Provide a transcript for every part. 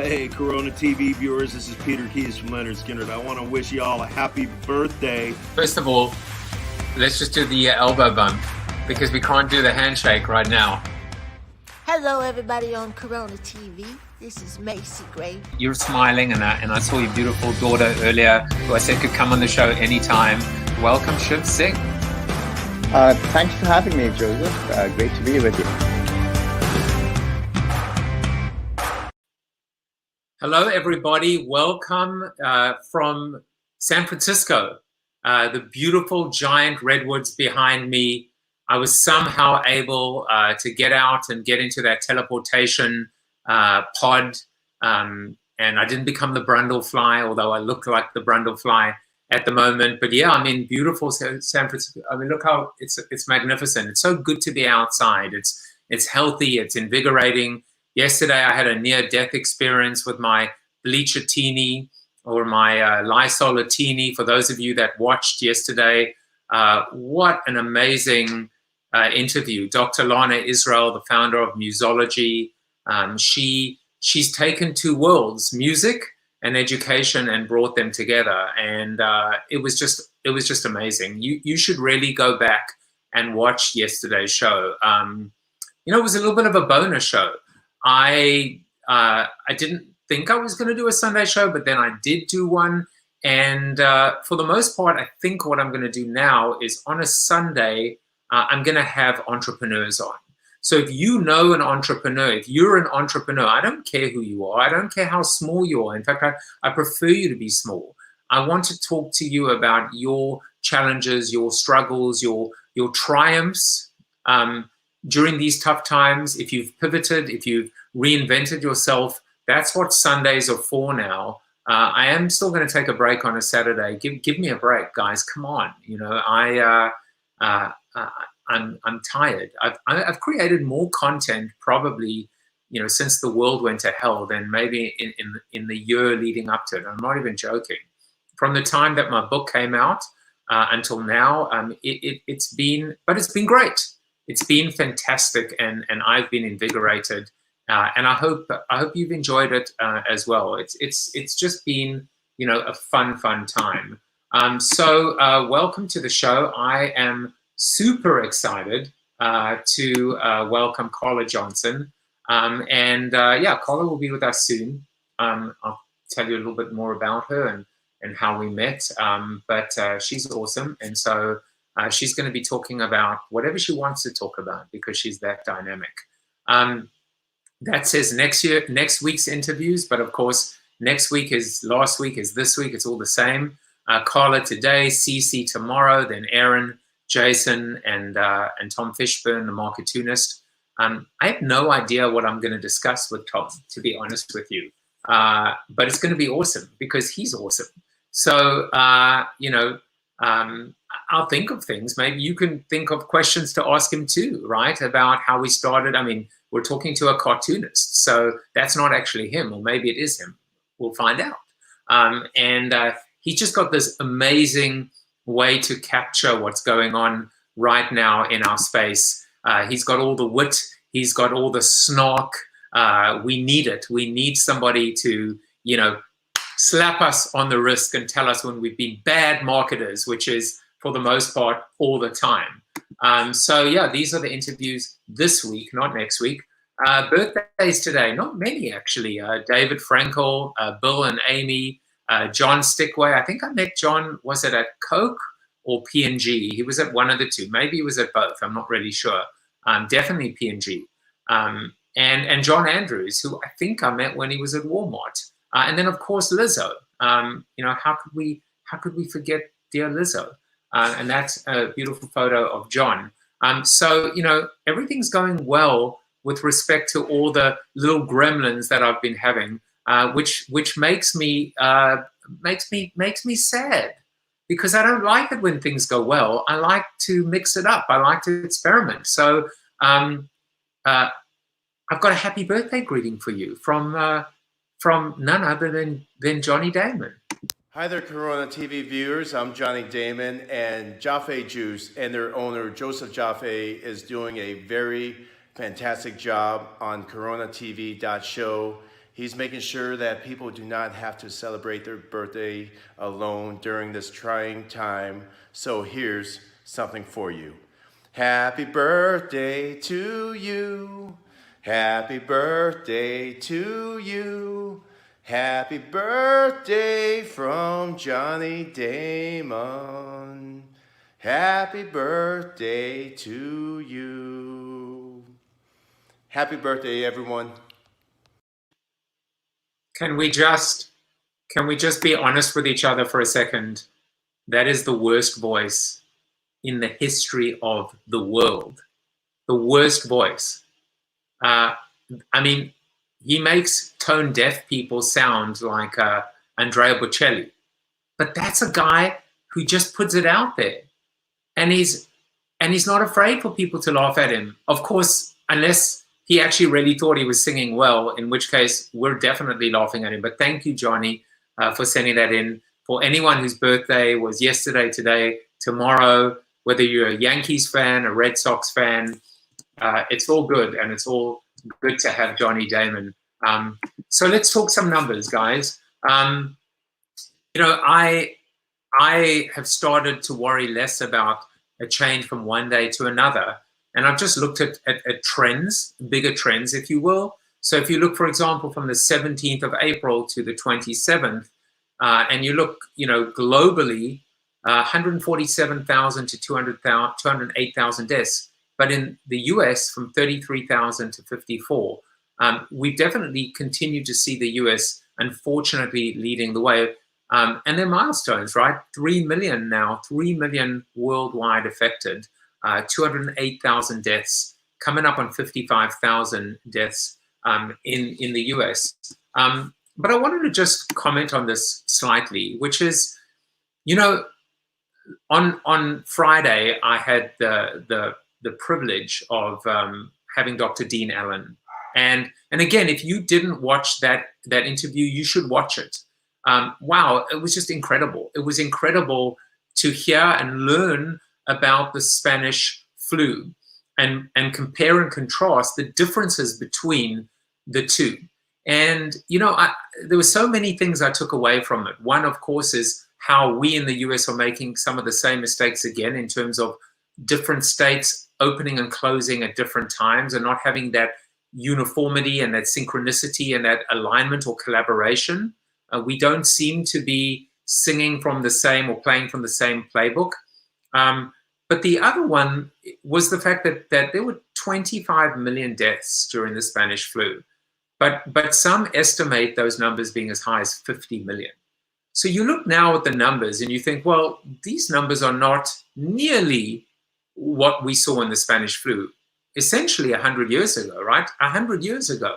Hey, Corona TV viewers, this is Peter Keys from Leonard Skinner. I want to wish you all a happy birthday. First of all, let's just do the elbow bump because we can't do the handshake right now. Hello, everybody on Corona TV. This is Macy Gray. You're smiling, and I saw your beautiful daughter earlier, who I said could come on the show anytime. Welcome, Shiv Singh. Thanks for having me, Joseph. Great to be with you. Hello, everybody. Welcome from San Francisco. The beautiful giant redwoods behind me. I was somehow able to get out and get into that teleportation pod, and I didn't become the brundlefly, although I look like the brundlefly at the moment. But yeah, I'm in beautiful San Francisco. I mean, look how it's magnificent. It's so good to be outside. It's healthy. It's invigorating. Yesterday, I had a near-death experience with my bleachatini or my lysolatini. For those of you that watched yesterday, what an amazing interview. Dr. Lana Israel, the founder of Musology, she's taken two worlds, music and education, and brought them together. And it was just amazing. You should really go back and watch yesterday's show. It was a little bit of a bonus show. I didn't think I was going to do a Sunday show, but then I did do one. And for the most part, I think what I'm going to do now is on a Sunday, I'm going to have entrepreneurs on. So if you know an entrepreneur, if you're an entrepreneur, I don't care who you are. I don't care how small you are. In fact, I prefer you to be small. I want to talk to you about your challenges, your struggles, your triumphs. During these tough times, if you've pivoted, if you've reinvented yourself, that's what Sundays are for now. I am still going to take a break on a Saturday. Give me a break, guys. Come on. I'm tired. I've created more content probably, since the world went to hell than maybe in the year leading up to it. I'm not even joking. From the time that my book came out until now, it's been great. It's been fantastic, and I've been invigorated, and I hope you've enjoyed it as well. It's just been a fun time. So welcome to the show. I am super excited to welcome Carla Johnson, and Carla will be with us soon. I'll tell you a little bit more about her and how we met, but she's awesome, and so. She's going to be talking about whatever she wants to talk about because she's that dynamic. That says next week's interviews, but of course, next week is last week is this week. It's all the same. Carla today, Cece tomorrow, then Aaron, Jason, and Tom Fishburne, the marketunist. I have no idea what I'm going to discuss with Tom, to be honest with you, but it's going to be awesome because he's awesome. So I'll think of things. Maybe you can think of questions to ask him too, right? About how we started. I mean, we're talking to a cartoonist, so that's not actually him, or maybe it is him. We'll find out. And he's just got this amazing way to capture what's going on right now in our space. He's got all the wit. He's got all the snark. We need it. We need somebody to, slap us on the wrist and tell us when we've been bad marketers, which is, for the most part, all the time. These are the interviews this week, not next week. Birthdays today, not many actually. David Frankel, Bill and Amy, John Stickway. I think I met John, was it at Coke or P&G? He was at one of the two. Maybe he was at both. I'm not really sure. Definitely P&G. And John Andrews, who I think I met when he was at Walmart. And then, of course, Lizzo. How could we forget dear Lizzo? And that's a beautiful photo of John. Everything's going well with respect to all the little gremlins that I've been having, which makes me sad because I don't like it when things go well. I like to mix it up. I like to experiment. So I've got a happy birthday greeting for you from none other than Johnny Damon. Hi there, Corona TV viewers. I'm Johnny Damon, and Jaffe Juice and their owner, Joseph Jaffe, is doing a very fantastic job on CoronaTV.show. He's making sure that people do not have to celebrate their birthday alone during this trying time. So here's something for you. Happy birthday to you. Happy birthday to you. Happy birthday from Johnny Damon. Happy birthday to you. Happy birthday, everyone. Can we just be honest with each other for a second? That is the worst voice in the history of the world. The worst voice. I mean, he makes tone deaf people sound like Andrea Bocelli, but that's a guy who just puts it out there, and he's not afraid for people to laugh at him. Of course, unless he actually really thought he was singing well, in which case we're definitely laughing at him. But thank you, Johnny, for sending that in. For anyone whose birthday was yesterday, today, tomorrow, whether you're a Yankees fan, a Red Sox fan, it's all good, and it's all good to have Johnny Damon. So let's talk some numbers, guys. You know, I have started to worry less about a change from one day to another. And I've just looked at trends, bigger trends, if you will. So if you look, for example, from the 17th of April to the 27th, and you look, you know, globally, 147,000 to 208,000 deaths. But in the US, from 33,000 to 54, we've definitely continued to see the US, unfortunately, leading the way. And they're milestones, right? 3 million now, 3 million worldwide affected. 208,000 deaths, coming up on 55,000 deaths in the US. But I wanted to just comment on this slightly, which is, you know, on Friday, I had the privilege of having Dr. Dean Allen. And again, if you didn't watch that interview, you should watch it. Wow, it was just incredible. It was incredible to hear and learn about the Spanish flu and compare and contrast the differences between the two. And, you know, there were so many things I took away from it. One, of course, is how we in the US are making some of the same mistakes again in terms of different states opening and closing at different times and not having that uniformity and that synchronicity and that alignment or collaboration. We don't seem to be singing from the same or playing from the same playbook. But the other one was the fact that there were 25 million deaths during the Spanish flu. But some estimate those numbers being as high as 50 million. So you look now at the numbers and you think, well, these numbers are not nearly what we saw in the Spanish flu, essentially 100 years ago, right? 100 years ago.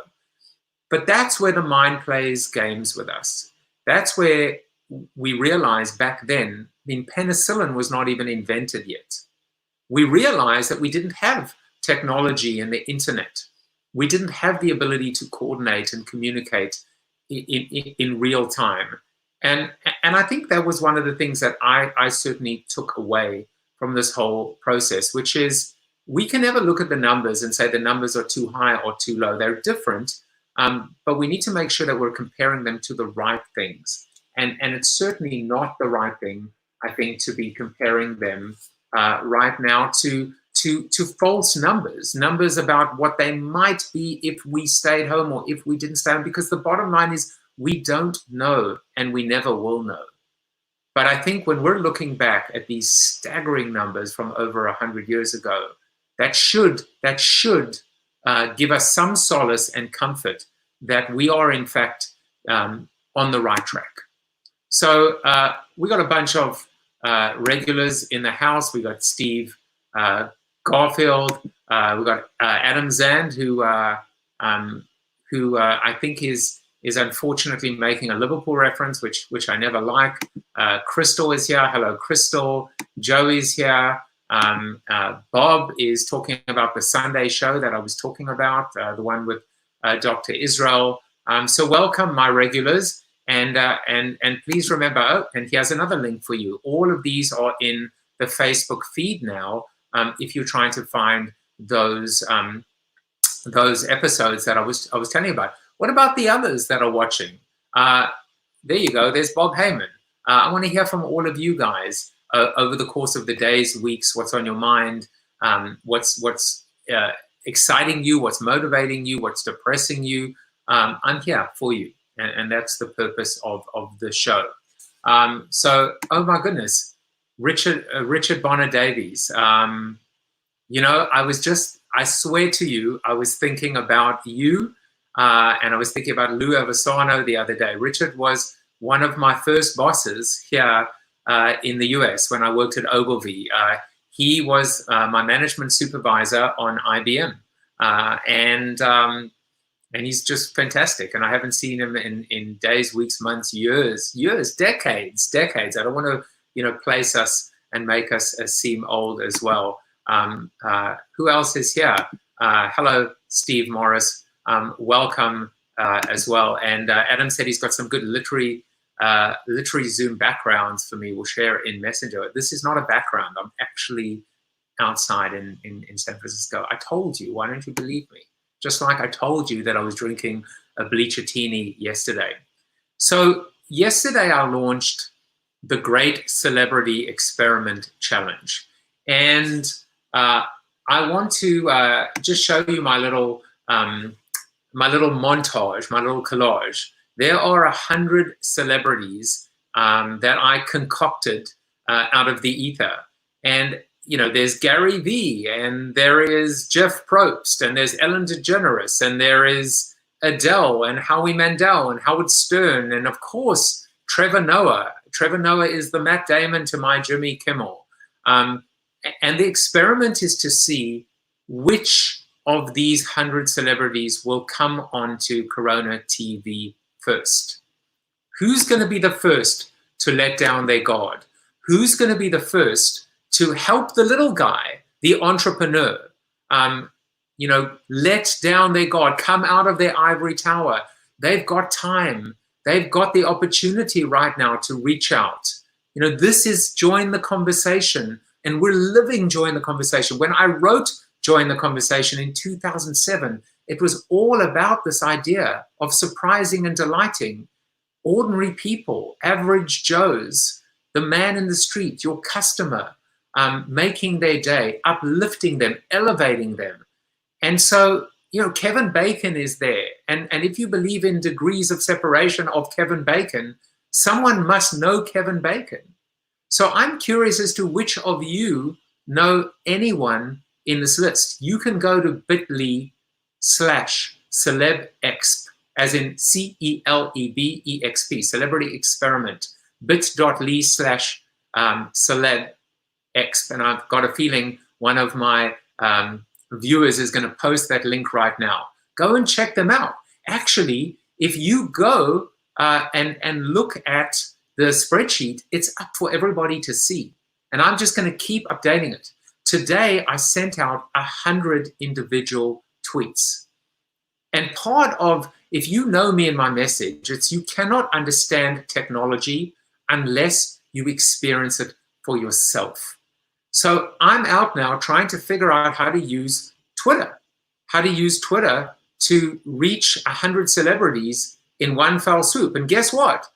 But that's where the mind plays games with us. That's where we realized back then, I mean, penicillin was not even invented yet. We realized that we didn't have technology and the internet. We didn't have the ability to coordinate and communicate in real time. And I think that was one of the things that I certainly took away from this whole process, which is we can never look at the numbers and say the numbers are too high or too low. They're different, but we need to make sure that we're comparing them to the right things. And it's certainly not the right thing, I think, to be comparing them right now to false numbers about what they might be if we stayed home or if we didn't stay home, because the bottom line is we don't know and we never will know. But I think when we're looking back at these staggering numbers from over 100 years ago, that should give us some solace and comfort that we are in fact on the right track. So we got a bunch of regulars in the house. We got Steve Garfield. We got Adam Zand, who I think is unfortunately making a Liverpool reference, which I never like. Crystal is here. Hello, Crystal. Joey's here. Bob is talking about the Sunday show that I was talking about, the one with Dr. Israel. So welcome, my regulars. And please remember, and here's another link for you. All of these are in the Facebook feed now. If you're trying to find those episodes that I was telling you about, What about the others that are watching? There you go. There's Bob Heyman. I want to hear from all of you guys over the course of the days, weeks. What's on your mind? What's exciting you? What's motivating you? What's depressing you? I'm here for you, and that's the purpose of the show. So, oh my goodness, Richard Bonner Davies. You know, I swear to you, I was thinking about you, and I was thinking about Lou Avasano the other day. Richard was one of my first bosses here in the US when I worked at Ogilvy. He was my management supervisor on IBM, and he's just fantastic. And I haven't seen him in days, weeks, months, years, decades. I don't want to, you know, place us and make us seem old as well. Who else is here? Hello, Steve Morris. Welcome as well. And Adam said he's got some good literary Zoom backgrounds for me. We'll share in Messenger. This is not a background. I'm actually outside in San Francisco. I told you. Why don't you believe me? Just like I told you that I was drinking a bleachatini yesterday. So yesterday I launched the Great Celebrity Experiment Challenge. And I want to just show you my little montage, my little collage. There are 100 celebrities that I concocted out of the ether. And, you know, there's Gary Vee, and there is Jeff Probst, and there's Ellen DeGeneres, and there is Adele, and Howie Mandel, and Howard Stern, and of course, Trevor Noah. Trevor Noah is the Matt Damon to my Jimmy Kimmel. And the experiment is to see which of these 100 celebrities will come onto Corona TV first. Who's going to be the first to let down their guard? Who's going to be the first to help the little guy, the entrepreneur, you know, let down their guard, come out of their ivory tower? They've got time. They've got the opportunity right now to reach out. You know, this is join the conversation, and we're living join the conversation. When I wrote Join the Conversation in 2007, it was all about this idea of surprising and delighting ordinary people, average Joes, the man in the street, your customer, making their day, uplifting them, elevating them. And so, you know, Kevin Bacon is there. And if you believe in degrees of separation of Kevin Bacon, someone must know Kevin Bacon. So I'm curious as to which of you know anyone in this list. You can go to bit.ly/celebexp, as in CELEBEXP, Celebrity Experiment, bit.ly/celebexp. And I've got a feeling one of my viewers is going to post that link right now. Go and check them out. Actually, if you go and look at the spreadsheet, it's up for everybody to see. And I'm just going to keep updating it. Today, I sent out 100 individual tweets. And part of, if you know me and my message, it's you cannot understand technology unless you experience it for yourself. So I'm out now trying to figure out how to use Twitter, to reach 100 celebrities in one fell swoop. And guess what?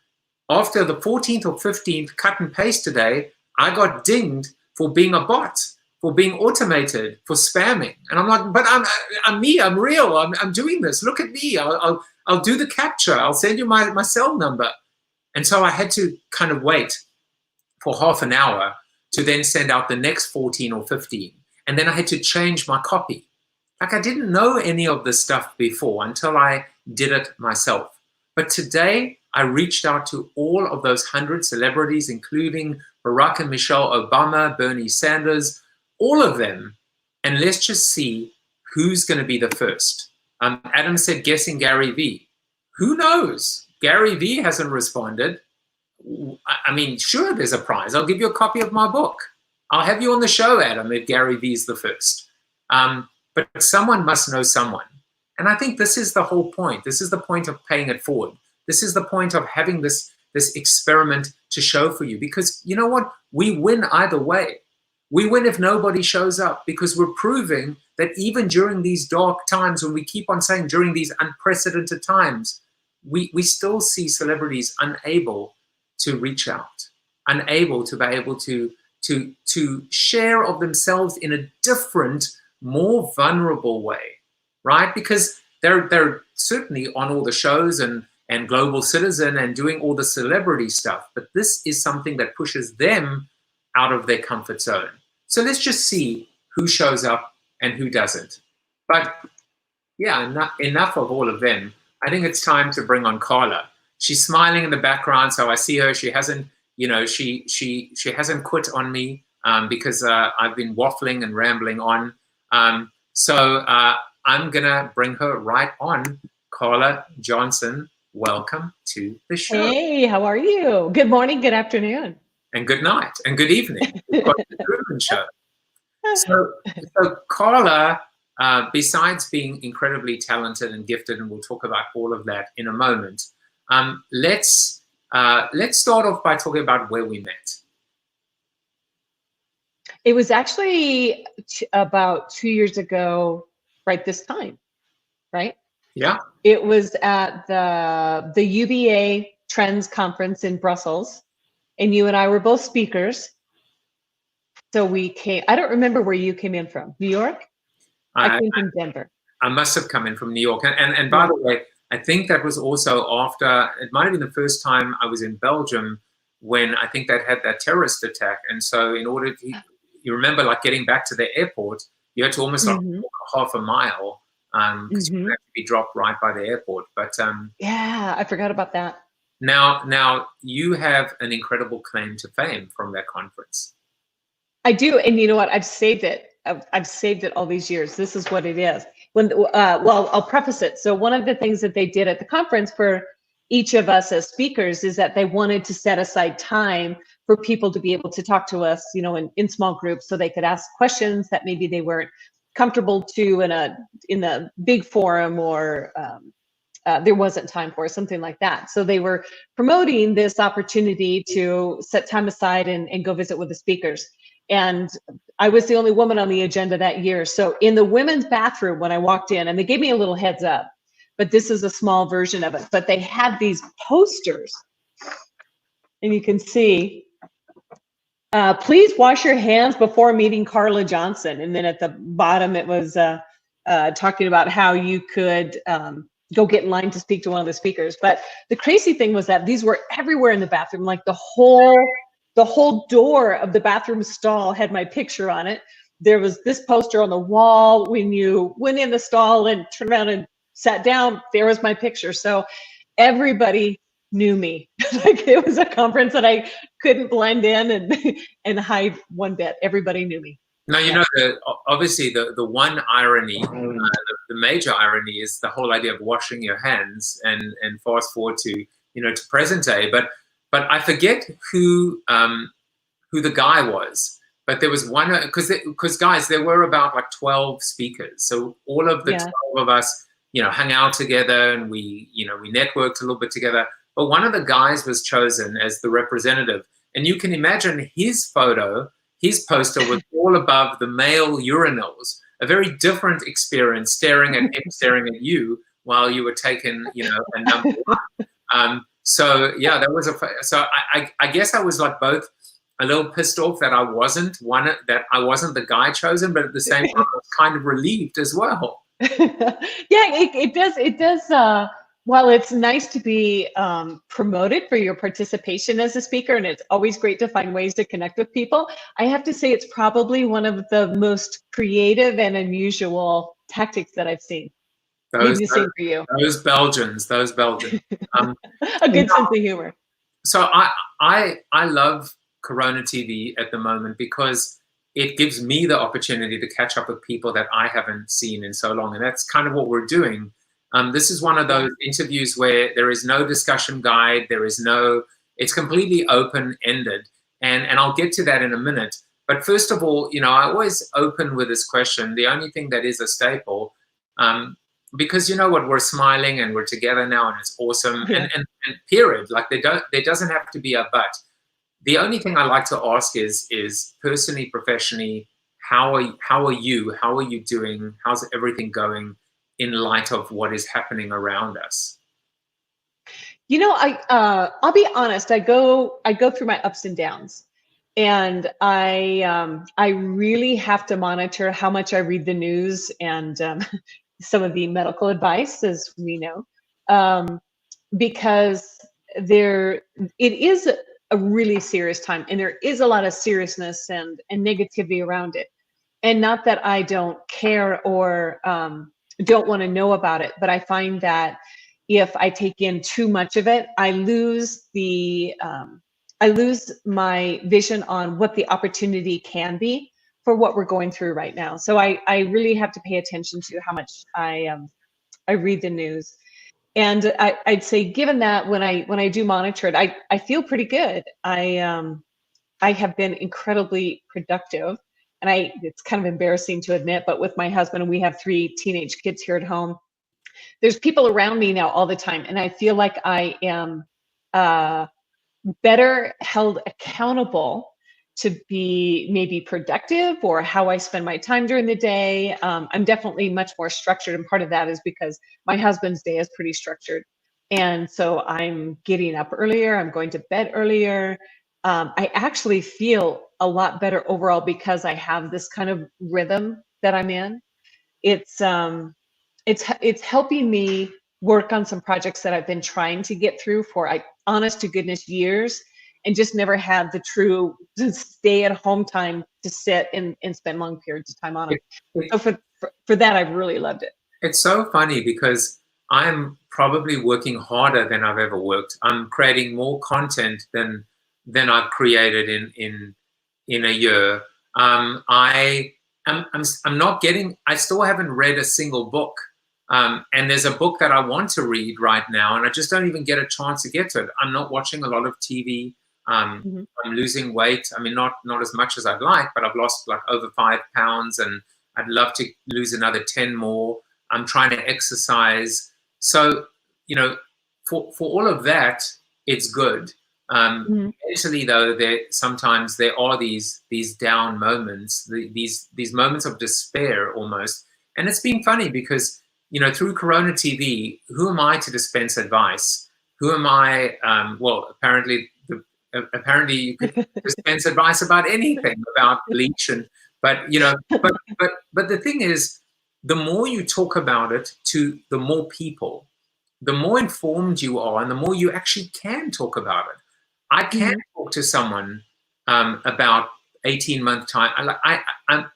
After the 14th or 15th cut and paste today, I got dinged for being a bot, for being automated, for spamming. And I'm like, but I'm me, I'm real, I'm doing this. Look at me, I'll do the capture, I'll send you my cell number. And so I had to kind of wait for half an hour to then send out the next 14 or 15. And then I had to change my copy. Like, I didn't know any of this stuff before until I did it myself. But today I reached out to all of those 100 celebrities, including Barack and Michelle Obama, Bernie Sanders, all of them. And let's just see who's going to be the first. Adam said, guessing Gary Vee. Who knows? Gary Vee hasn't responded. I mean, sure, there's a prize. I'll give you a copy of my book. I'll have you on the show, Adam, if Gary Vee's the first. But someone must know someone. And I think this is the whole point. This is the point of paying it forward. This is the point of having this experiment to show for you. Because you know what? We win either way. We win if nobody shows up, because we're proving that even during these dark times, when we keep on saying during these unprecedented times, we still see celebrities unable to reach out, unable to be able to share of themselves in a different, more vulnerable way, right? Because they're certainly on all the shows and Global Citizen and doing all the celebrity stuff, but this is something that pushes them out of their comfort zone. So let's just see who shows up and who doesn't. But yeah, enough of all of them. I think it's time to bring on Carla. She's smiling in the background, so I see her. She hasn't, she hasn't quit on me because I've been waffling and rambling on. So I'm gonna bring her right on. Carla Johnson, welcome to the show. Hey, how are you? Good morning, good afternoon. And good night, and good evening. We've got the Truman Show. So Carla, besides being incredibly talented and gifted, and we'll talk about all of that in a moment, let's start off by talking about where we met. It was actually about 2 years ago, right this time, right? Yeah. It was at the UBA Trends Conference in Brussels, and you and I were both speakers. So we came, I don't remember where you came in from. New York? I came from Denver. I must have come in from New York. And by the way, I think that was also after, it might have been the first time I was in Belgium when I think they'd had that terrorist attack. And so in order to, you remember like getting back to the airport, you had to almost like walk half a mile because you had to be dropped right by the airport. But yeah, I forgot about that. Now you have an incredible claim to fame from that conference. I do, and you know what? I've saved it. I've saved it all these years. This is what it is. Well, I'll preface it. So one of the things that they did at the conference for each of us as speakers is that they wanted to set aside time for people to be able to talk to us, in small groups, so they could ask questions that maybe they weren't comfortable to in a big forum, or there wasn't time for, something like that. So they were promoting this opportunity to set time aside and go visit with the speakers. And I was the only woman on the agenda that year. So in the women's bathroom, when I walked in, and they gave me a little heads up, but this is a small version of it, but they had these posters, and you can see, please wash your hands before meeting Carla Johnson. And then at the bottom, it was talking about how you could go get in line to speak to one of the speakers. But the crazy thing was that these were everywhere in the bathroom, like the whole door of the bathroom stall had my picture on it. There was this poster on the wall. When you went in the stall and turned around and sat down, there was my picture. So everybody knew me. Like, it was a conference that I couldn't blend in and hide one bit. Everybody knew me. Now, obviously the one irony, the major irony, is the whole idea of washing your hands, and fast forward to to present day. But I forget who the guy was. But there was one, because guys, there were about like 12 speakers. So all of the 12 of us, hung out together, and we networked a little bit together. But one of the guys was chosen as the representative, and you can imagine his photo. His poster was all above the male urinals, a very different experience, staring at him, staring at you while you were taking, a number one. So yeah, that was so I guess I was like both a little pissed off that I wasn't the guy chosen, but at the same time I was kind of relieved as well. Yeah, it does. While it's nice to be promoted for your participation as a speaker, and it's always great to find ways to connect with people, I have to say it's probably one of the most creative and unusual tactics that I've seen. Those Belgians. A good sense of humor. So I love Corona TV at the moment because it gives me the opportunity to catch up with people that I haven't seen in so long, and that's kind of what we're doing. This is one of those interviews where there is no discussion guide, it's completely open-ended, and I'll get to that in a minute. But first of all, I always open with this question, the only thing that is a staple, because we're smiling and we're together now and it's awesome, and period, like there doesn't have to be a but. The only thing I like to ask is personally, professionally, how are you? How are you doing? How's everything going in light of what is happening around us? You know, I'll be honest. I go through my ups and downs, and I really have to monitor how much I read the news and some of the medical advice, as we know, because it is a really serious time, and there is a lot of seriousness and negativity around it. And not that I don't care or don't want to know about it, but I find that if I take in too much of it, I lose my vision on what the opportunity can be for what we're going through right now. So I really have to pay attention to how much I read the news. And I'd say, given that, when I do monitor it, I feel pretty good. I have been incredibly productive, and it's kind of embarrassing to admit, but with my husband, and we have 3 teenage kids here at home, there's people around me now all the time, and I feel like I am better held accountable to be maybe productive, or how I spend my time during the day. I'm definitely much more structured, and part of that is because my husband's day is pretty structured. And so I'm getting up earlier, I'm going to bed earlier. I actually feel a lot better overall because I have this kind of rhythm that I'm in. It's helping me work on some projects that I've been trying to get through for, honest to goodness, years, and just never had the true stay at home time to sit and spend long periods of time on it. So for that, I've really loved it. It's so funny because I'm probably working harder than I've ever worked. I'm creating more content than I've created in a year. I'm not getting. I still haven't read a single book. And there's a book that I want to read right now, and I just don't even get a chance to get to it. I'm not watching a lot of TV. I'm losing weight. I mean, not as much as I'd like, but I've lost like over 5 pounds, and I'd love to lose another 10 more. I'm trying to exercise. So, you know, for all of that, it's good. Mentally, though, sometimes there are these down moments, these moments of despair almost. And it's been funny because, you know, through Corona TV, who am I to dispense advice? Who am I? Well, apparently you could dispense advice about anything, about bleach, but you know, but the thing is, the more you talk about it to the more people, the more informed you are, and the more you actually can talk about it. I can talk to someone about 18-month time.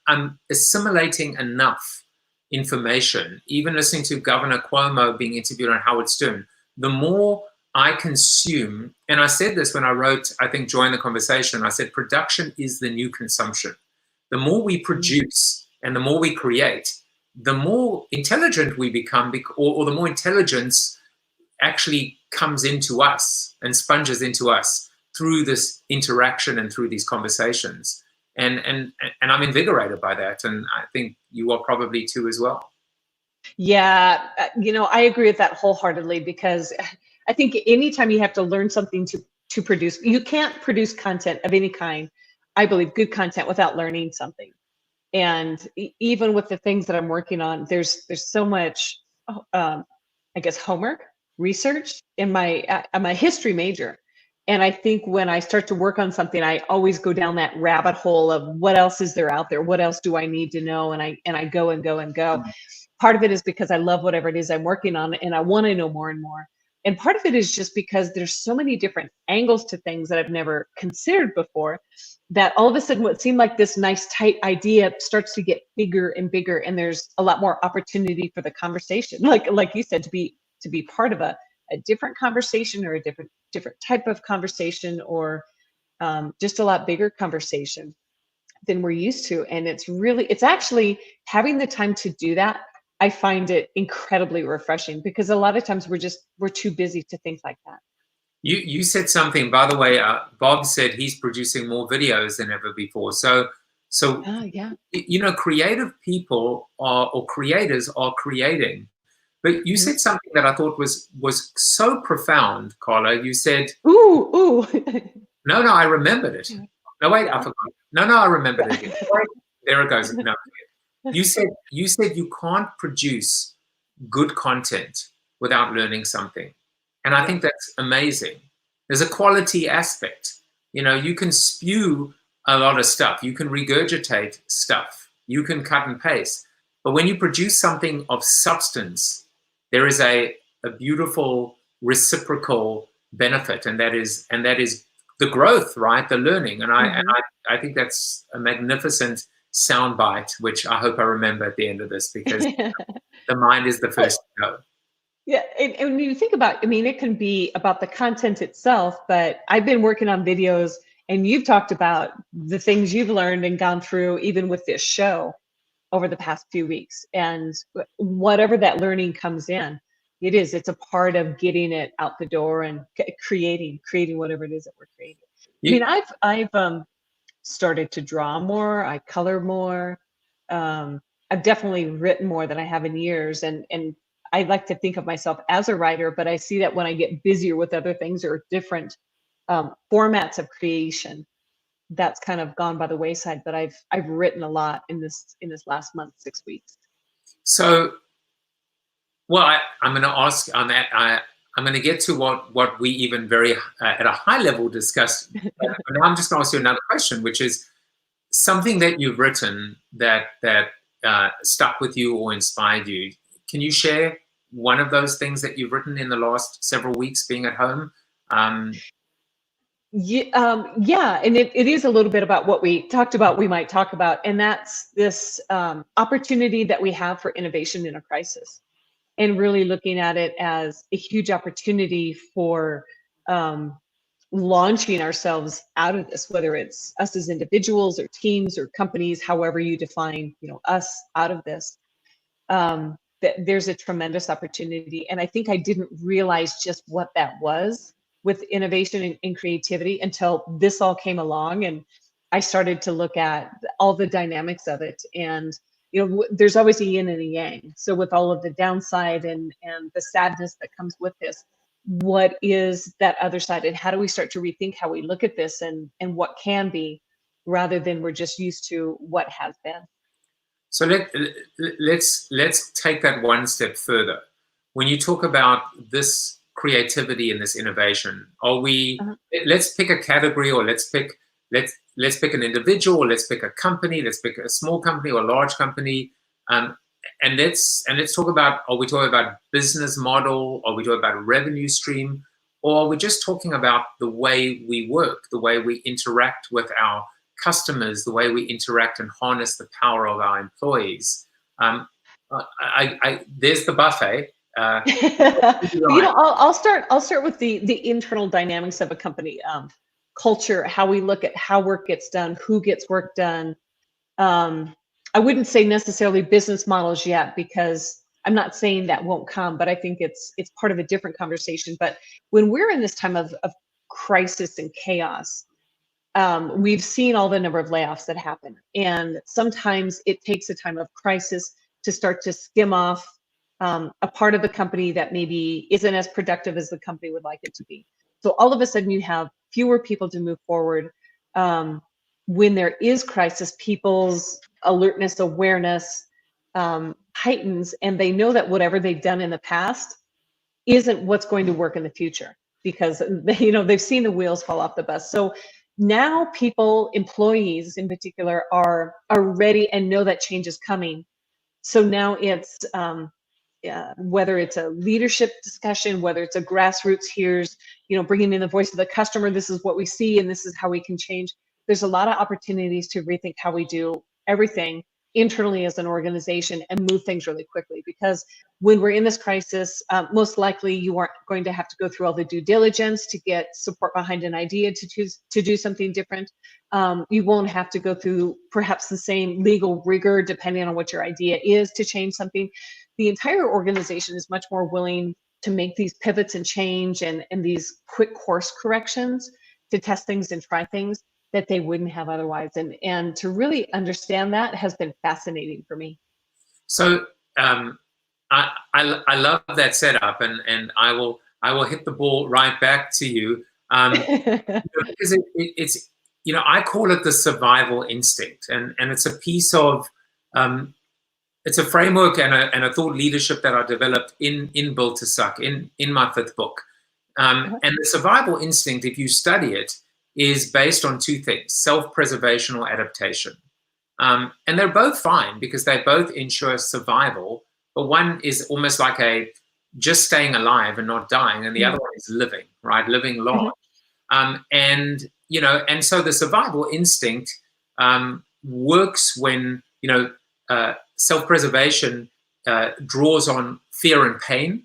I'm assimilating enough information, even listening to Governor Cuomo being interviewed on Howard Stern, the more I consume, and I said this when I wrote, I think, Join the Conversation, I said, production is the new consumption. The more we produce and the more we create, the more intelligent we become, or the more intelligence actually comes into us and sponges into us through this interaction and through these conversations. And I'm invigorated by that. And I think you are probably too as well. Yeah, you know, I agree with that wholeheartedly, because I think anytime you have to learn something to produce, you can't produce content of any kind, I believe, good content, without learning something. And even with the things that I'm working on, there's so much, I guess, homework, research I'm a history major. And I think when I start to work on something, I always go down that rabbit hole of what else is there out there? What else do I need to know? And I go and go and go. Part of it is because I love whatever it is I'm working on, and I want to know more and more. And part of it is just because there's so many different angles to things that I've never considered before, that all of a sudden what seemed like this nice tight idea starts to get bigger and bigger, and there's a lot more opportunity for the conversation, like you said, to be part of a different conversation, or a different type of conversation, or just a lot bigger conversation than we're used to. And it's actually having the time to do that. I find it incredibly refreshing, because a lot of times we're too busy to think like that. You said something, by the way, Bob said he's producing more videos than ever before. So yeah, you know, creative people or creators are creating. But you said something that I thought was so profound, Carla. You said, ooh. No, I remembered it. No, wait, I forgot. No, I remembered it again. there it goes. No, you said you can't produce good content without learning something, and I think that's amazing. There's a quality aspect. You can spew a lot of stuff, you can regurgitate stuff, you can cut and paste, but when you produce something of substance, there is a beautiful reciprocal benefit, and that is the growth, right? The learning, and I think that's a magnificent soundbite, which I hope I remember at the end of this, because the mind is the first to go. Yeah, and when you think about, it can be about the content itself, but I've been working on videos, and you've talked about the things you've learned and gone through, even with this show over the past few weeks. And whatever that learning comes in, it's a part of getting it out the door and creating whatever it is that we're creating. I've started to draw more, I color more. I've definitely written more than I have in years, and I like to think of myself as a writer, but I see that when I get busier with other things or different formats of creation, that's kind of gone by the wayside. But I've written a lot in this last month, 6 weeks. So, well, I'm going to ask on that. I'm going to get to what we even very at a high level discussed. But now I'm just going to ask you another question, which is something that you've written that stuck with you or inspired you. Can you share one of those things that you've written in the last several weeks being at home? Yeah, and it is a little bit about what we talked about, we might talk about, and that's this opportunity that we have for innovation in a crisis, and really looking at it as a huge opportunity for launching ourselves out of this, whether it's us as individuals or teams or companies, however you define, us out of this. That there's a tremendous opportunity, and I think I didn't realize just what that was with innovation and creativity until this all came along, and I started to look at all the dynamics of it. And there's always a yin and a yang. So with all of the downside and the sadness that comes with this, what is that other side, and how do we start to rethink how we look at this and what can be, rather than we're just used to what has been. So let's take that one step further. When you talk about this creativity and this innovation, are we? Let's pick a category, or let's pick an individual, or let's pick a company. Let's pick a small company or a large company, and let's talk about. Are we talking about business model? Are we talking about revenue stream? Or are we just talking about the way we work, the way we interact with our customers, the way we interact and harness the power of our employees? There's the buffet. I'll start with the internal dynamics of a company, culture, how we look at how work gets done, who gets work done. I wouldn't say necessarily business models yet, because I'm not saying that won't come, but I think it's part of a different conversation. But when we're in this time of crisis and chaos, we've seen all the number of layoffs that happen, and sometimes it takes a time of crisis to start to skim off a part of the company that maybe isn't as productive as the company would like it to be. So all of a sudden you have fewer people to move forward. When there is crisis, people's alertness, awareness heightens, and they know that whatever they've done in the past isn't what's going to work in the future, because they've seen the wheels fall off the bus. So now people, employees in particular, are ready and know that change is coming. So now it's whether it's a leadership discussion, whether it's a grassroots, here's bringing in the voice of the customer, this is what we see and this is how we can change. There's a lot of opportunities to rethink how we do everything internally as an organization and move things really quickly, because when we're in this crisis, most likely you aren't going to have to go through all the due diligence to get support behind an idea to do something different. You won't have to go through perhaps the same legal rigor depending on what your idea is to change something. The entire organization is much more willing to make these pivots and change and these quick course corrections to test things and try things that they wouldn't have otherwise. And to really understand that has been fascinating for me. So I love that setup, and I will hit the ball right back to you, because I call it the survival instinct, and it's a piece of it's a framework and a thought leadership that I developed in Built to Suck in my 5th book. And the survival instinct, if you study it, is based on 2 things: self-preservation or adaptation. And they're both fine because they both ensure survival, but one is almost like just staying alive and not dying, and the other one is living, right? Living long. And so the survival instinct works when, self-preservation draws on fear and pain,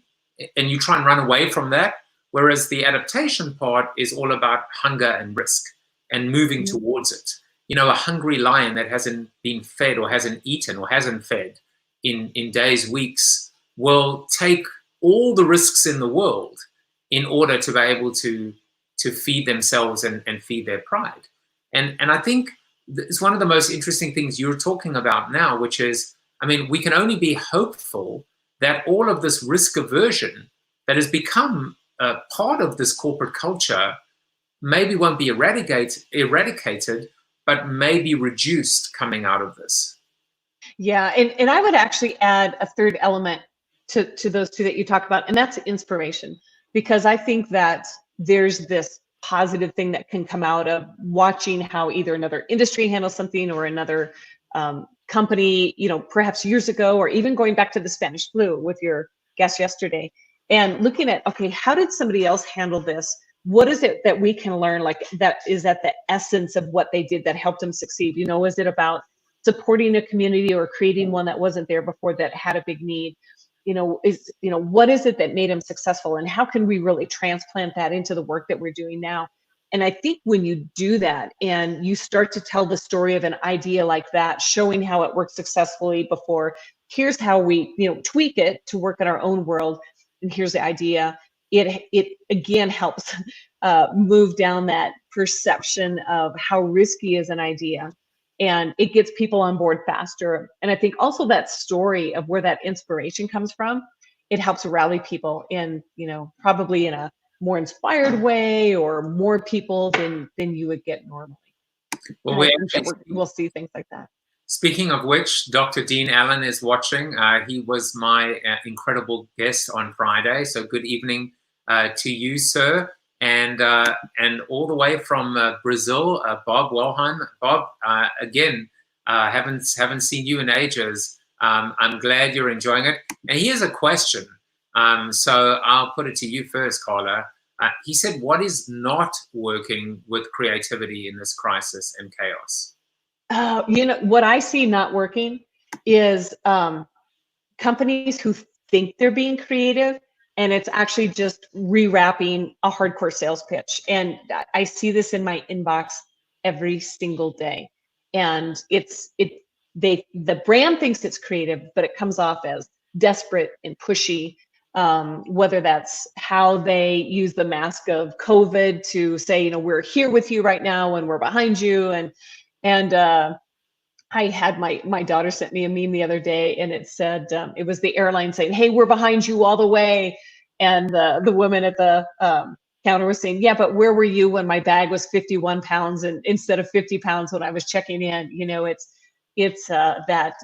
and you try and run away from that, whereas the adaptation part is all about hunger and risk and moving towards it. A hungry lion that hasn't been fed or hasn't eaten or hasn't fed in days, weeks, will take all the risks in the world in order to be able to feed themselves and feed their pride. And I think it's one of the most interesting things you're talking about now, which is, we can only be hopeful that all of this risk aversion that has become a part of this corporate culture maybe won't be eradicated, but maybe reduced coming out of this. Yeah, and I would actually add a third element to those 2 that you talk about, and that's inspiration, because I think that there's this positive thing that can come out of watching how either another industry handles something or another company, perhaps years ago, or even going back to the Spanish flu with your guest yesterday, and looking at, okay, how did somebody else handle this? What is it that we can learn, like that is at the essence of what they did that helped them succeed? Is it about supporting a community or creating one that wasn't there before that had a big need? What is it that made them successful, and how can we really transplant that into the work that we're doing now? And I think when you do that and you start to tell the story of an idea like that, showing how it worked successfully before, here's how we, tweak it to work in our own world, and here's the idea, it again helps move down that perception of how risky is an idea, and it gets people on board faster. And I think also that story of where that inspiration comes from, it helps rally people in, probably in a more inspired way, or more people than you would get normally. Well, we'll see things like that. Speaking of which, Dr. Dean Allen is watching. He was my incredible guest on Friday. So good evening to you, sir. And all the way from Brazil, Bob Wellheim. Bob, again, haven't seen you in ages. I'm glad you're enjoying it. And here's a question. So I'll put it to you first, Carla. He said, what is not working with creativity in this crisis and chaos? What I see not working is companies who think they're being creative, and it's actually just rewrapping a hardcore sales pitch. And I see this in my inbox every single day. And the brand thinks it's creative, but it comes off as desperate and pushy. Whether that's how they use the mask of COVID to say, we're here with you right now and we're behind you. And I had my daughter sent me a meme the other day, and it said, it was the airline saying, hey, we're behind you all the way. And the woman at the counter was saying, yeah, but where were you when my bag was 51 pounds and instead of 50 pounds when I was checking in? It's that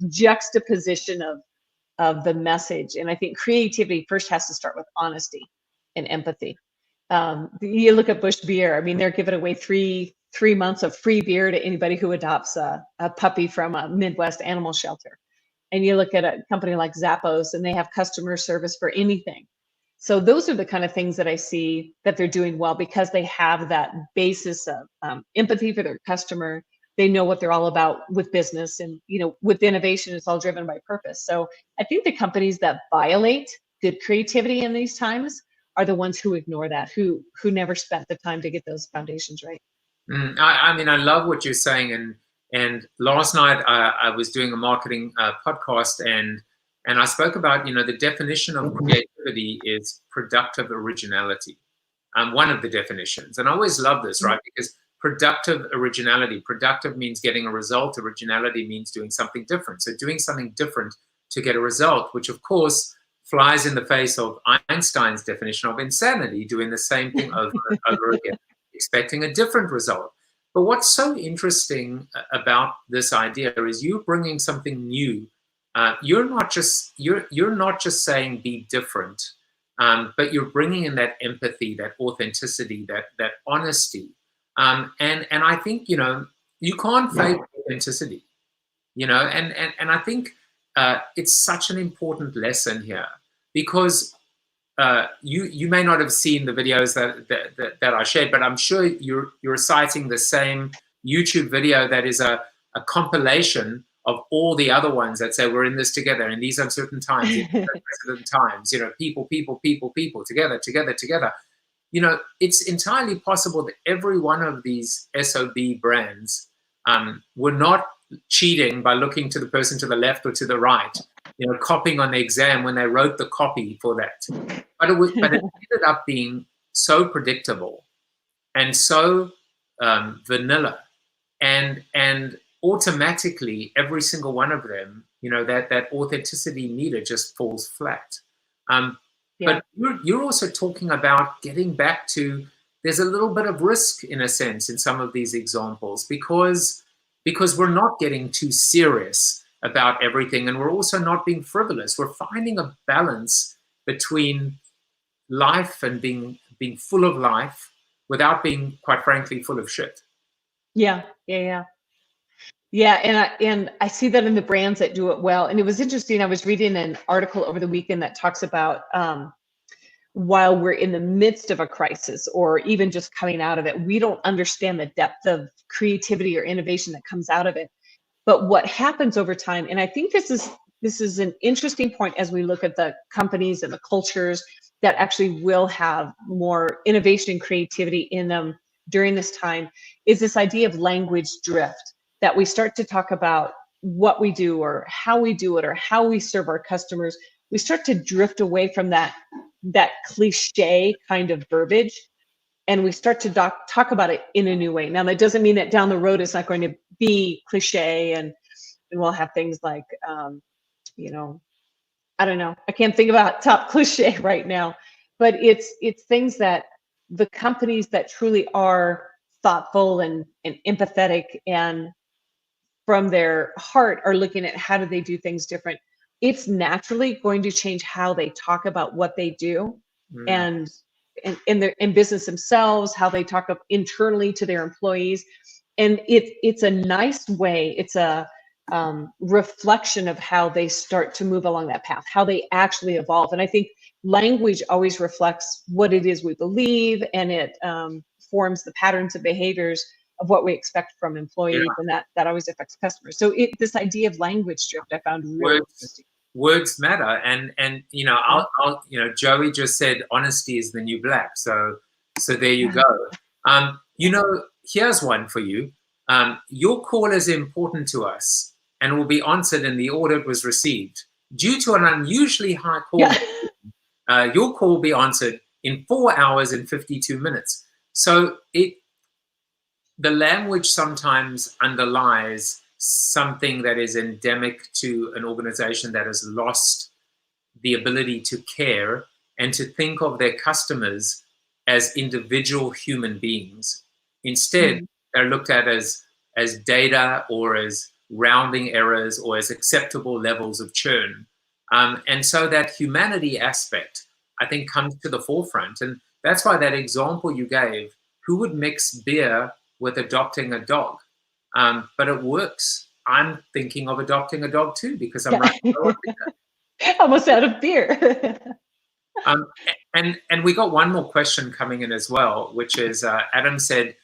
juxtaposition of the message. And I think creativity first has to start with honesty and empathy. You look at Busch Beer. They're giving away three months of free beer to anybody who adopts a puppy from a Midwest animal shelter. And you look at a company like Zappos, and they have customer service for anything. So those are the kind of things that I see that they're doing well, because they have that basis of empathy for their customer. They know what they're all about with business, and with innovation, it's all driven by purpose. So I think the companies that violate good creativity in these times are the ones who ignore that, who never spent the time to get those foundations right. I love what you're saying. And last night I was doing a marketing podcast, and I spoke about, the definition of creativity is productive originality. One of the definitions. And I always love this, right? Because productive originality, productive means getting a result. Originality means doing something different. So doing something different to get a result, which of course flies in the face of Einstein's definition of insanity, doing the same thing over and over again, expecting a different result. But what's so interesting about this idea is you're bringing something new. You're not just saying be different, but you're bringing in that empathy, that authenticity, that honesty. And I think, you know, you can't fake authenticity, you know, and I think it's such an important lesson here, because you may not have seen the videos that I shared, but I'm sure you're citing the same YouTube video that is a compilation of all the other ones that say we're in this together in these uncertain times, in unprecedented times, you know, people, together. You know, it's entirely possible that every one of these SOB brands were not cheating by looking to the person to the left or to the right, you know, copying on the exam when they wrote the copy for that. But it ended up being so predictable and so vanilla, and automatically every single one of them, you know, that authenticity meter just falls flat. But you're also talking about getting back to, there's a little bit of risk in a sense in some of these examples, because we're not getting too serious about everything, and we're also not being frivolous. We're finding a balance between life and being full of life without being, quite frankly, full of shit. Yeah, and I see that in the brands that do it well. And it was interesting, I was reading an article over the weekend that talks about while we're in the midst of a crisis, or even just coming out of it, we don't understand the depth of creativity or innovation that comes out of it. But what happens over time, and I think this is an interesting point as we look at the companies and the cultures that actually will have more innovation and creativity in them during this time, is this idea of language drift, that we start to talk about what we do or how we do it or how we serve our customers. We start to drift away from that cliche kind of verbiage, and we start to talk about it in a new way. Now, that doesn't mean that down the road it's not going to be cliche, and we'll have things like, you know, I don't know, I can't think about top cliche right now, but it's things that the companies that truly are thoughtful and empathetic and from their heart are looking at how do they do things different. It's naturally going to change how they talk about what they do, and in business themselves, how they talk up internally to their employees. And it's a nice way, it's a reflection of how they start to move along that path, how they actually evolve. And I think language always reflects what it is we believe, and it forms the patterns of behaviors of what we expect from employees, and that always affects customers. So this idea of language drift, I found really interesting. Words matter, and you know, I'll you know, Joey just said honesty is the new black. So there you go. You know, here's one for you. Your call is important to us and will be answered in the order it was received. Due to an unusually high call, your call will be answered in 4 hours and 52 minutes. So the language sometimes underlies something that is endemic to an organization that has lost the ability to care and to think of their customers as individual human beings. Instead, they're looked at as data, or as rounding errors, or as acceptable levels of churn. And so that humanity aspect, I think, comes to the forefront. And that's why that example you gave, who would mix beer with adopting a dog? But it works. I'm thinking of adopting a dog too, because I'm almost out of beer. And we got one more question coming in as well, which is Adam said,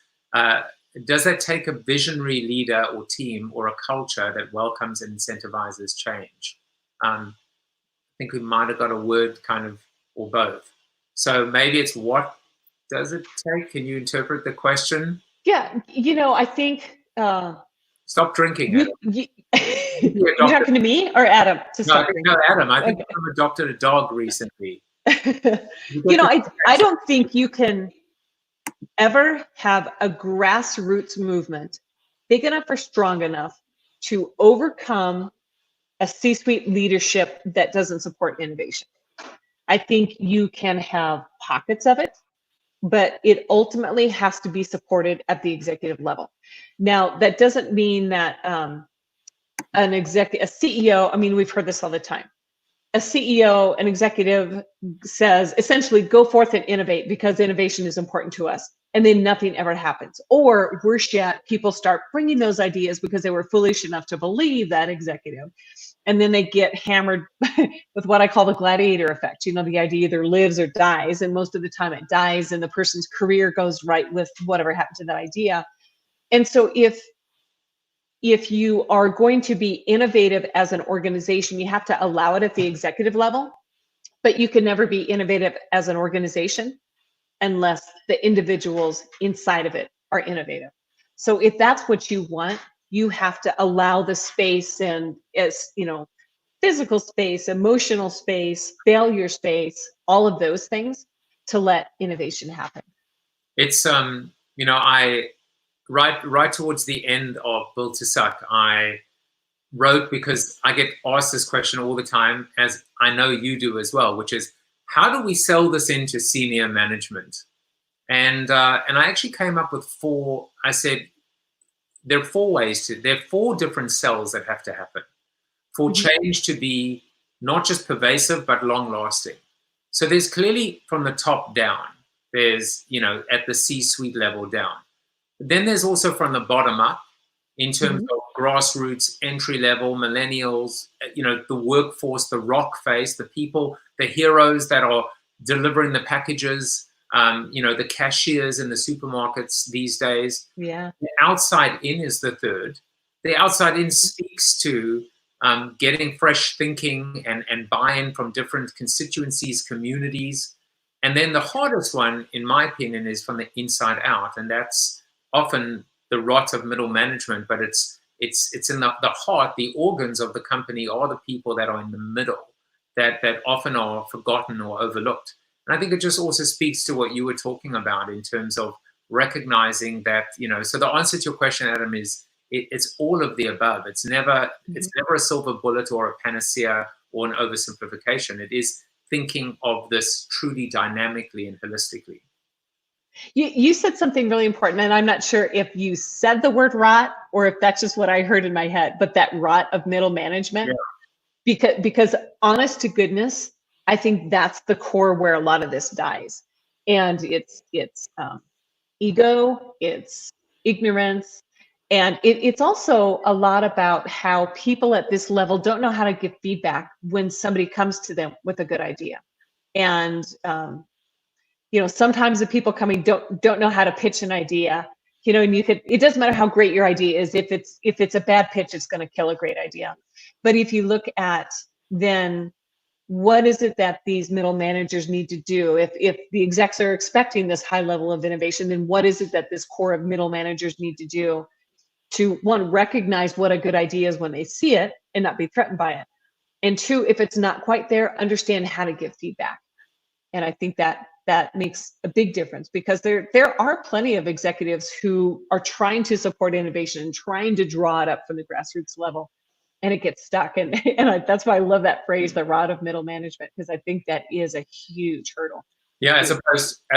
does that take a visionary leader or team or a culture that welcomes and incentivizes change? I think we might have got a word kind of, or both. So maybe it's, what does it take? Can you interpret the question? Yeah, you know, I think... Stop drinking. You're talking to me or Adam? No, Adam. I think I've adopted a dog recently. You know, I don't think you can ever have a grassroots movement big enough or strong enough to overcome a C-suite leadership that doesn't support innovation. I think you can have pockets of it, but it ultimately has to be supported at the executive level. Now, that doesn't mean that a CEO, I mean, we've heard this all the time. A CEO, an executive says, essentially, go forth and innovate because innovation is important to us. And then nothing ever happens. Or worse yet, people start bringing those ideas because they were foolish enough to believe that executive. And then they get hammered with what I call the gladiator effect. You know, the idea either lives or dies. And most of the time it dies and the person's career goes right with whatever happened to that idea. And so if you are going to be innovative as an organization, you have to allow it at the executive level, but you can never be innovative as an organization unless the individuals inside of it are innovative. So if that's what you want, you have to allow the space and, as you know, physical space, emotional space, failure space, all of those things to let innovation happen. It's you know, I right towards the end of Built to Suck, I wrote, because I get asked this question all the time, as I know you do as well, which is, how do we sell this into senior management? And I actually came up with four. I said there are four ways to. There are four different sells that have to happen for change to be not just pervasive but long-lasting. So there's clearly from the top down. There's, you know, at the C-suite level down. But then there's also from the bottom up, in terms of grassroots, entry level, millennials, you know, the workforce, the rock face, the people, the heroes that are delivering the packages, you know, the cashiers in the supermarkets these days. Yeah. The outside in is the third. The outside in speaks to getting fresh thinking and buy-in from different constituencies, communities. And then the hardest one, in my opinion, is from the inside out. And that's often the rot of middle management, but it's in the heart. The organs of the company are the people that are in the middle, that often are forgotten or overlooked. And I think it just also speaks to what you were talking about in terms of recognizing that, you know, so the answer to your question, Adam, is it's all of the above. It's never a silver bullet or a panacea or an oversimplification. It is thinking of this truly dynamically and holistically. You said something really important, and I'm not sure if you said the word rot or if that's just what I heard in my head, but that rot of middle management, because honest to goodness, I think that's the core where a lot of this dies. And it's ego, it's ignorance, and it's also a lot about how people at this level don't know how to give feedback when somebody comes to them with a good idea. And you know, sometimes the people coming don't know how to pitch an idea, you know, and it doesn't matter how great your idea is. If it's a bad pitch, it's going to kill a great idea. But if you look at then what is it that these middle managers need to do? If the execs are expecting this high level of innovation, then what is it that this core of middle managers need to do to, one, recognize what a good idea is when they see it and not be threatened by it? And two, if it's not quite there, understand how to give feedback. And I think that makes a big difference, because there are plenty of executives who are trying to support innovation and trying to draw it up from the grassroots level, and it gets stuck. And that's why I love that phrase, the rot of middle management, because I think that is a huge hurdle. Yeah, as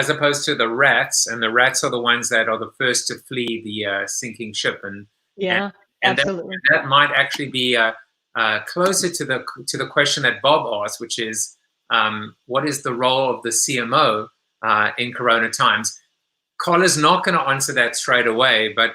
opposed to the rats, and the rats are the ones that are the first to flee the sinking ship. And absolutely, that might actually be closer to the question that Bob asked, which is, what is the role of the CMO in Corona times? Carla's not going to answer that straight away, but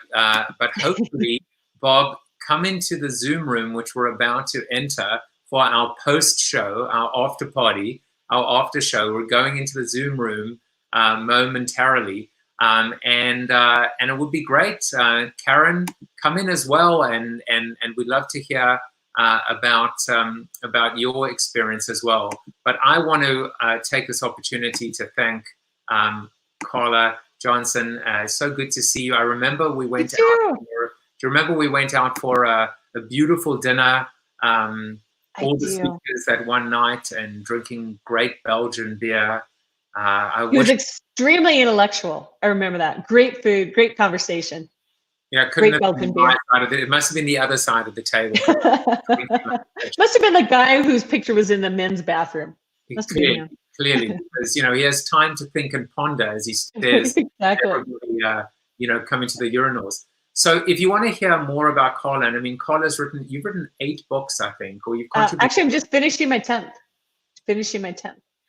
hopefully, Bob, come into the Zoom room, which we're about to enter for our post-show, our after party, our after show. We're going into the Zoom room momentarily, and it would be great. Karen, come in as well, and we'd love to hear about your experience as well. But I want to take this opportunity to thank Carla Johnson. So good to see you. I remember we went out. Do you remember we went out for a beautiful dinner? All the speakers that one night, and drinking great Belgian beer. It was extremely intellectual. I remember that. Great food, great conversation. Yeah, couldn't have been my side of it. It must have been the other side of the table. Must have been the guy whose picture was in the men's bathroom. Must have been him. clearly, because he has time to think and ponder as he stares Exactly. everybody, coming to the urinals. So if you want to hear more about Carla, and I mean, you've written 8 books, I think, or you've contributed. Actually, I'm just finishing my 10th.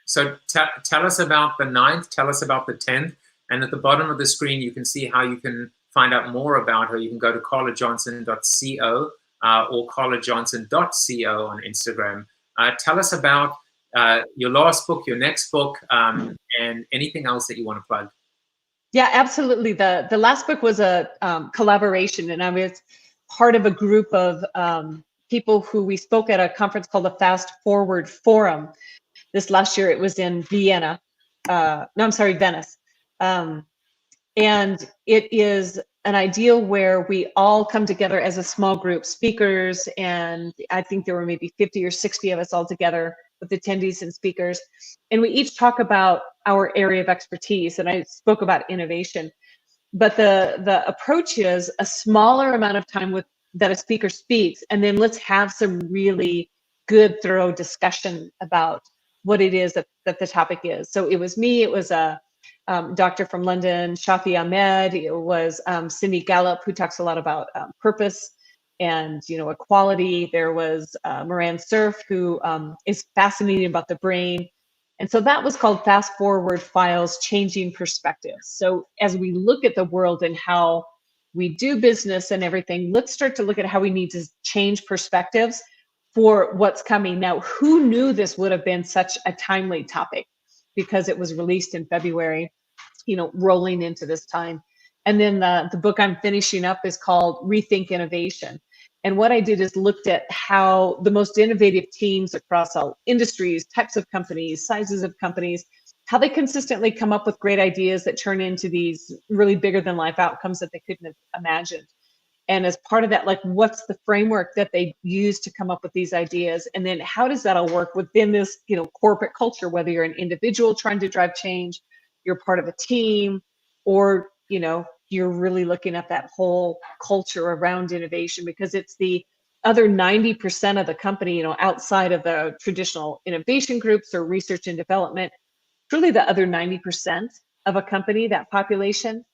So tell us about the 9th, tell us about the 10th, and at the bottom of the screen, you can see how you can find out more about her. You can go to carlajohnson.co or carlajohnson.co on Instagram. Tell us about your last book, your next book, and anything else that you want to plug. Yeah, absolutely. The last book was a collaboration, and I was part of a group of people who we spoke at a conference called the Fast Forward Forum. This last year, it was in Venice. And it is an ideal where we all come together as a small group, speakers, and I think there were maybe 50 or 60 of us all together with attendees and speakers. And we each talk about our area of expertise, and I spoke about innovation. But the approach is a smaller amount of time that a speaker speaks, and then let's have some really good, thorough discussion about what it is that the topic is. So it was me, it was a doctor from London, Shafi Ahmed, it was Cindy Gallup, who talks a lot about purpose and equality. There was Moran Cerf, who is fascinated about the brain. And so that was called Fast Forward Files, Changing Perspectives. So as we look at the world and how we do business and everything, let's start to look at how we need to change perspectives for what's coming. Now, who knew this would have been such a timely topic? Because it was released in February, rolling into this time. And then the book I'm finishing up is called Rethink Innovation. And what I did is looked at how the most innovative teams across all industries, types of companies, sizes of companies, how they consistently come up with great ideas that turn into these really bigger than life outcomes that they couldn't have imagined. And as part of that, like, what's the framework that they use to come up with these ideas? And then how does that all work within this, corporate culture, whether you're an individual trying to drive change, you're part of a team, or, you're really looking at that whole culture around innovation, because it's the other 90% of the company, outside of the traditional innovation groups or research and development, really the other 90% of a company, that population,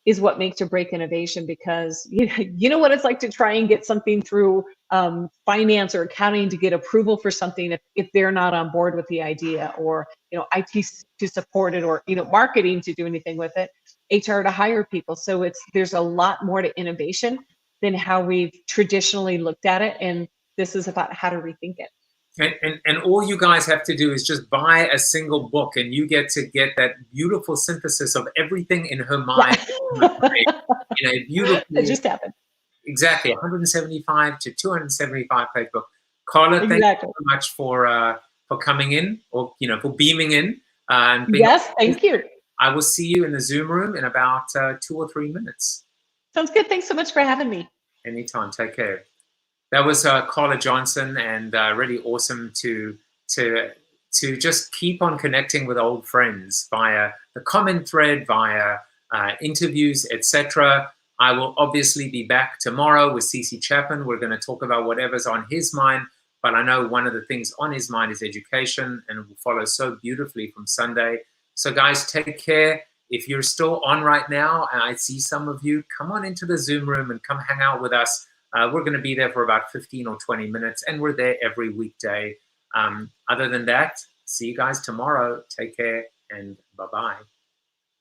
is what makes or break innovation. Because you know what it's like to try and get something through finance or accounting to get approval for something if they're not on board with the idea, or IT to support it, or marketing to do anything with it, HR to hire people. So there's a lot more to innovation than how we've traditionally looked at it, and this is about how to rethink it. And all you guys have to do is just buy a single book, and you get that beautiful synthesis of everything in her mind. Beautiful. It just happened. Exactly, 175 to 275 page book. Carla, exactly. Thank you so much for coming in, or for beaming in. Yes, thank you. I will see you in the Zoom room in about 2 or 3 minutes. Sounds good. Thanks so much for having me. Anytime. Take care. That was Carla Johnson, and really awesome to just keep on connecting with old friends via the comment thread, via interviews, etc. I will obviously be back tomorrow with CC Chapman. We're going to talk about whatever's on his mind, but I know one of the things on his mind is education, and it will follow so beautifully from Sunday. So guys, take care. If you're still on right now, and I see some of you, come on into the Zoom room and come hang out with us. We're going to be there for about 15 or 20 minutes, and we're there every weekday. Other than that, see you guys tomorrow. Take care, and bye-bye.